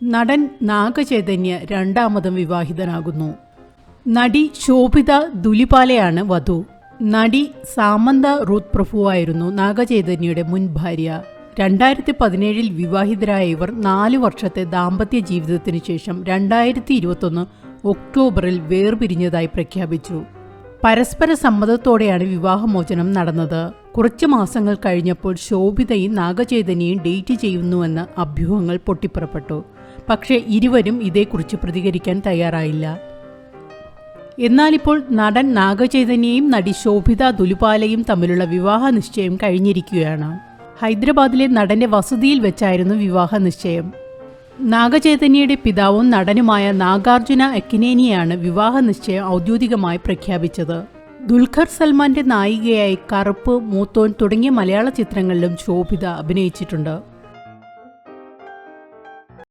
നടൻ നാഗചൈതന്യ രണ്ടാമതും വിവാഹിതനാകുന്നു. നടി ശോഭിത ദുലിപാലയാണ് വധു. നടി സാമന്ത റൂത്ത് പ്രഭുവായിരുന്നു നാഗചൈതന്യയുടെ മുൻ ഭാര്യ. 2017 വിവാഹിതരായ ഇവർ 4 വർഷത്തെ ദാമ്പത്യ ജീവിതത്തിനു ശേഷം 2021 ഒക്ടോബറിൽ വേർപിരിഞ്ഞതായി പ്രഖ്യാപിച്ചു. പരസ്പര സമ്മതത്തോടെയാണ് വിവാഹമോചനം നടന്നത്. കുറച്ച് മാസങ്ങൾ കഴിഞ്ഞപ്പോൾ ശോഭിതയും നാഗചൈതന്യയും ഡേറ്റ് ചെയ്യുന്നുവെന്ന് അഭ്യൂഹങ്ങൾ പൊട്ടിപ്പുറപ്പെട്ടു. പക്ഷേ ഇരുവരും ഇതേക്കുറിച്ച് പ്രതികരിക്കാൻ തയ്യാറായില്ല. എന്നാലിപ്പോൾ നടൻ നാഗചൈതന്യയും നടി ശോഭിത ദുലിപാലയും തമ്മിലുള്ള വിവാഹ നിശ്ചയം കഴിഞ്ഞിരിക്കുകയാണ്. ഹൈദരാബാദിലെ നടന്റെ വസതിയിൽ വെച്ചായിരുന്നു വിവാഹ നിശ്ചയം. നാഗചൈതന്യയുടെ പിതാവും നടനുമായ നാഗാർജുന അക്കിനേനിയാണ് വിവാഹ നിശ്ചയം ഔദ്യോഗികമായി പ്രഖ്യാപിച്ചത്. ദുൽഖർ സൽമാന്റെ നായികയായി കറുപ്പ്, മൂത്തോൻ തുടങ്ങിയ മലയാള ചിത്രങ്ങളിലും ശോഭിത അഭിനയിച്ചിട്ടുണ്ട്.